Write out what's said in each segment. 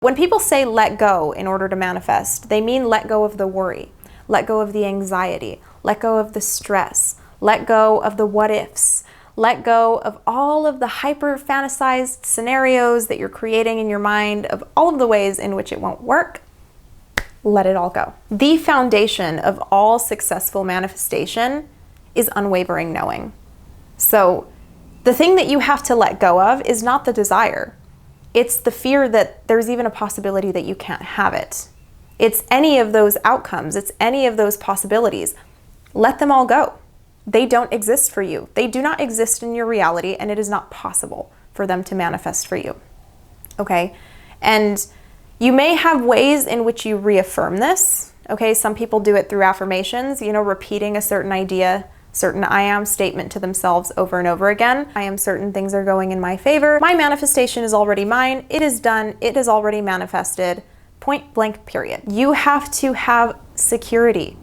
When people say let go in order to manifest, they mean let go of the worry, let go of the anxiety, let go of the stress, let go of the what ifs, let go of all of the hyper fantasized scenarios that you're creating in your mind, of all of the ways in which it won't work. Let it all go. The foundation of all successful manifestation is unwavering knowing. So the thing that you have to let go of is not the desire. It's the fear that there's even a possibility that you can't have it. It's any of those outcomes. It's any of those possibilities. Let them all go. They don't exist for you. They do not exist in your reality, and it is not possible for them to manifest for you. Okay? And you may have ways in which you reaffirm this. Okay? Some people do it through affirmations, repeating a certain idea, certain I am statement to themselves over and over again. I am certain things are going in my favor. My manifestation is already mine. It is done. It is already manifested. Point blank, period. You have to have security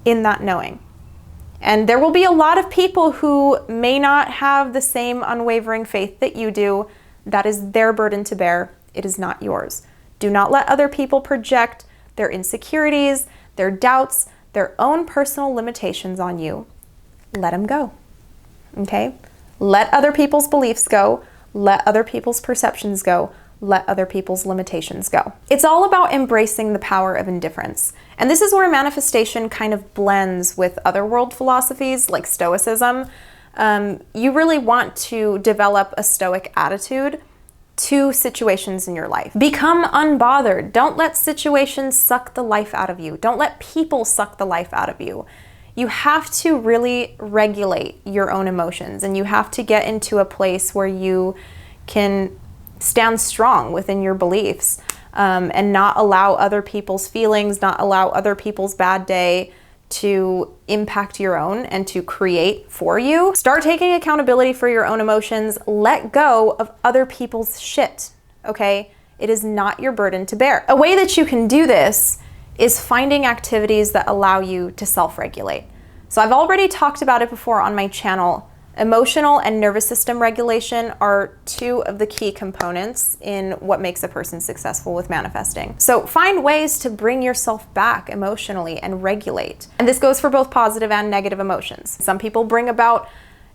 in that knowing. And there will be a lot of people who may not have the same unwavering faith that you do. That is their burden to bear. It is not yours. Do not let other people project their insecurities, their doubts, their own personal limitations on you. Let them go, okay? Let other people's beliefs go. Let other people's perceptions go. Let other people's limitations go. It's all about embracing the power of indifference. And this is where manifestation kind of blends with other world philosophies like Stoicism. You really want to develop a Stoic attitude to situations in your life. Become unbothered. Don't let situations suck the life out of you. Don't let people suck the life out of you. You have to really regulate your own emotions, and you have to get into a place where you can stand strong within your beliefs, and not allow other people's feelings, not allow other people's bad day to impact your own and to create for you. Start taking accountability for your own emotions. Let go of other people's shit, okay? It is not your burden to bear. A way that you can do this is finding activities that allow you to self-regulate. So I've already talked about it before on my channel. Emotional and nervous system regulation are two of the key components in what makes a person successful with manifesting. So find ways to bring yourself back emotionally and regulate. And this goes for both positive and negative emotions. Some people bring about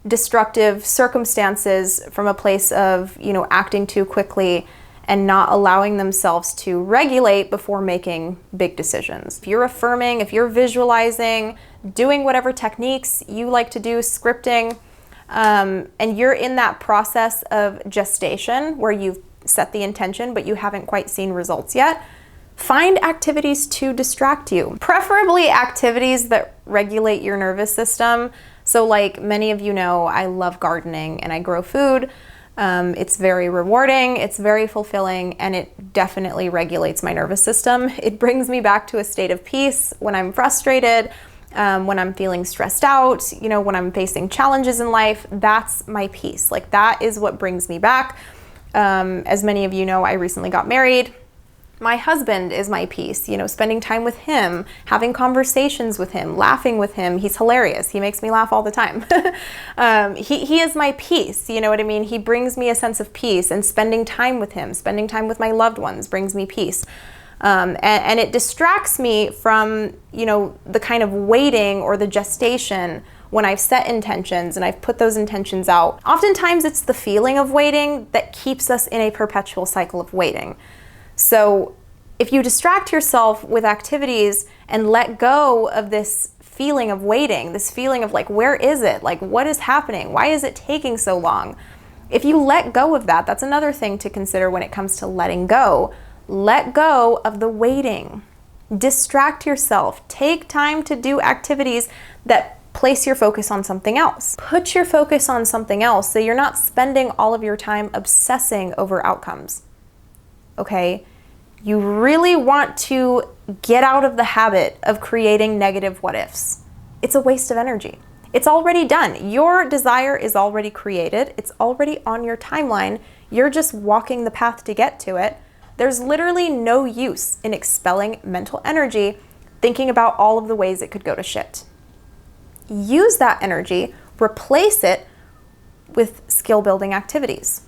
destructive circumstances from a place of, acting too quickly and not allowing themselves to regulate before making big decisions. If you're affirming, if you're visualizing, doing whatever techniques you like to do, scripting, and you're in that process of gestation where you've set the intention but you haven't quite seen results yet, find activities to distract you. Preferably activities that regulate your nervous system. So like many of you know, I love gardening and I grow food. It's very rewarding, it's very fulfilling, and it definitely regulates my nervous system. It brings me back to a state of peace when I'm frustrated, when I'm feeling stressed out, when I'm facing challenges in life. That's my peace. Like, that is what brings me back. As many of you know, I recently got married. My husband is my peace, spending time with him, having conversations with him, laughing with him. He's hilarious. He makes me laugh all the time. He is my peace, you know what I mean? He brings me a sense of peace, and spending time with him, spending time with my loved ones brings me peace. And it distracts me from, the kind of waiting or the gestation when I've set intentions and I've put those intentions out. Oftentimes it's the feeling of waiting that keeps us in a perpetual cycle of waiting. So if you distract yourself with activities and let go of this feeling of waiting, this feeling of like, where is it? Like, what is happening? Why is it taking so long? If you let go of that, that's another thing to consider when it comes to letting go. Let go of the waiting. Distract yourself. Take time to do activities that place your focus on something else. Put your focus on something else so you're not spending all of your time obsessing over outcomes. Okay? You really want to get out of the habit of creating negative what ifs. It's a waste of energy. It's already done. Your desire is already created. It's already on your timeline. You're just walking the path to get to it. There's literally no use in expelling mental energy thinking about all of the ways it could go to shit. Use that energy, replace it with skill building activities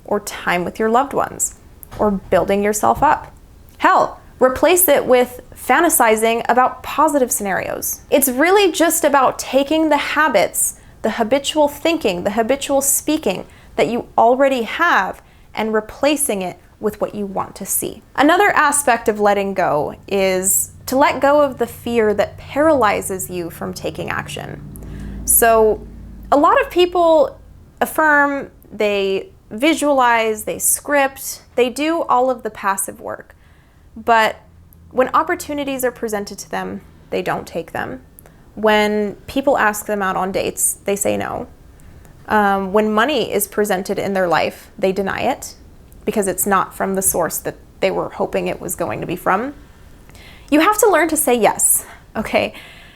or time with your loved ones or building yourself up. Hell, replace it with fantasizing about positive scenarios. It's really just about taking the habits, the habitual thinking, the habitual speaking that you already have and replacing it with what you want to see. Another aspect of letting go is to let go of the fear that paralyzes you from taking action. So a lot of people affirm, they visualize, they script, they do all of the passive work. But when opportunities are presented to them, they don't take them. When people ask them out on dates, they say no. When money is presented in their life, they deny it because it's not from the source that they were hoping it was going to be from. You have to learn to say yes, okay?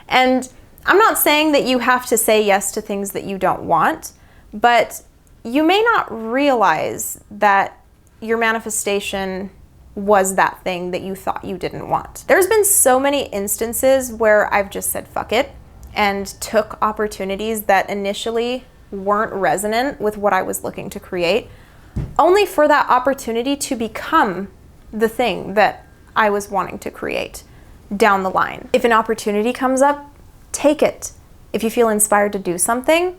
And I'm not saying that you have to say yes to things that you don't want, but you may not realize that your manifestation was that thing that you thought you didn't want. There's been so many instances where I've just said fuck it and took opportunities that initially weren't resonant with what I was looking to create, only for that opportunity to become the thing that I was wanting to create down the line. If an opportunity comes up, take it. If you feel inspired to do something,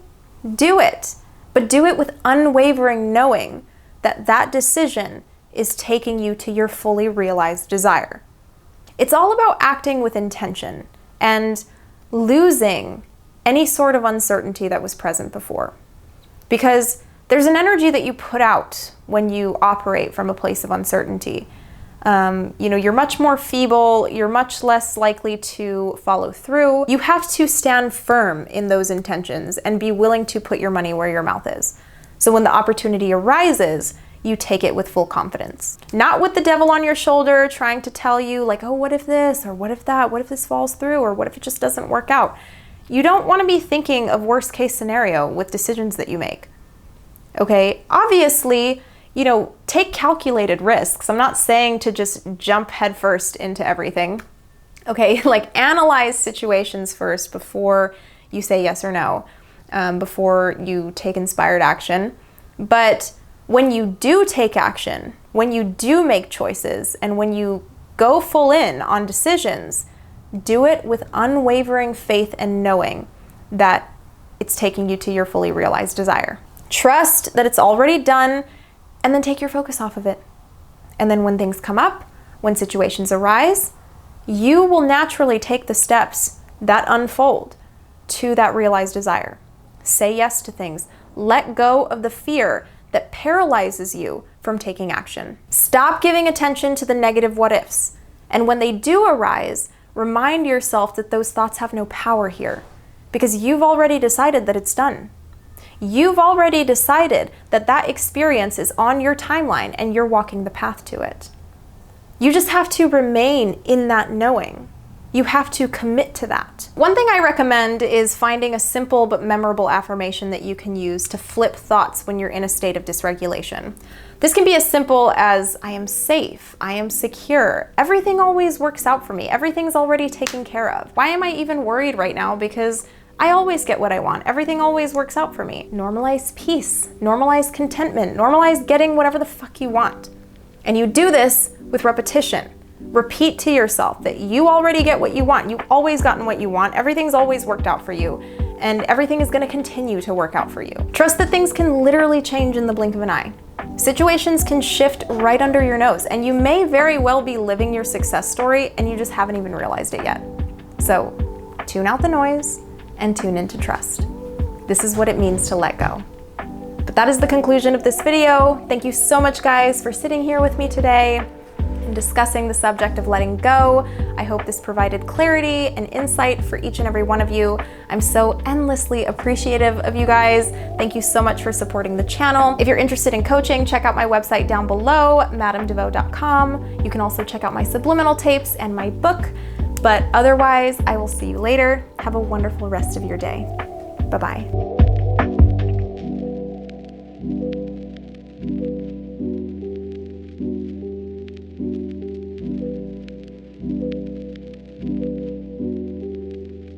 do it. But do it with unwavering knowing that that decision is taking you to your fully realized desire. It's all about acting with intention and losing any sort of uncertainty that was present before. Because there's an energy that you put out when you operate from a place of uncertainty. You're much more feeble, you're much less likely to follow through. You have to stand firm in those intentions and be willing to put your money where your mouth is. So when the opportunity arises, you take it with full confidence. Not with the devil on your shoulder trying to tell you like, oh, what if this, or what if that, what if this falls through, or what if it just doesn't work out? You don't want to be thinking of worst case scenario with decisions that you make. Okay, obviously, take calculated risks. I'm not saying to just jump headfirst into everything. Okay, like analyze situations first before you say yes or no, before you take inspired action. But when you do take action, when you do make choices, and when you go full in on decisions, do it with unwavering faith and knowing that it's taking you to your fully realized desire. Trust that it's already done, and then take your focus off of it. And then when things come up, when situations arise, you will naturally take the steps that unfold to that realized desire. Say yes to things. Let go of the fear that paralyzes you from taking action. Stop giving attention to the negative what ifs. And when they do arise, remind yourself that those thoughts have no power here because you've already decided that it's done. You've already decided that that experience is on your timeline and you're walking the path to it. You just have to remain in that knowing. You have to commit to that. One thing I recommend is finding a simple but memorable affirmation that you can use to flip thoughts when you're in a state of dysregulation. This can be as simple as, I am safe, I am secure, everything always works out for me, everything's already taken care of. Why am I even worried right now? Because I always get what I want, everything always works out for me. Normalize peace, normalize contentment, normalize getting whatever the fuck you want. And you do this with repetition. Repeat to yourself that you already get what you want. You've always gotten what you want. Everything's always worked out for you. And everything is going to continue to work out for you. Trust that things can literally change in the blink of an eye. Situations can shift right under your nose. And you may very well be living your success story and you just haven't even realized it yet. So tune out the noise and tune into trust. This is what it means to let go. But that is the conclusion of this video. Thank you so much, guys, for sitting here with me today and discussing the subject of letting go. I hope this provided clarity and insight for each and every one of you. I'm so endlessly appreciative of you guys. Thank you so much for supporting the channel. If you're interested in coaching, check out my website down below, madamdevoe.com. You can also check out my subliminal tapes and my book. But otherwise, I will see you later. Have a wonderful rest of your day. Bye-bye.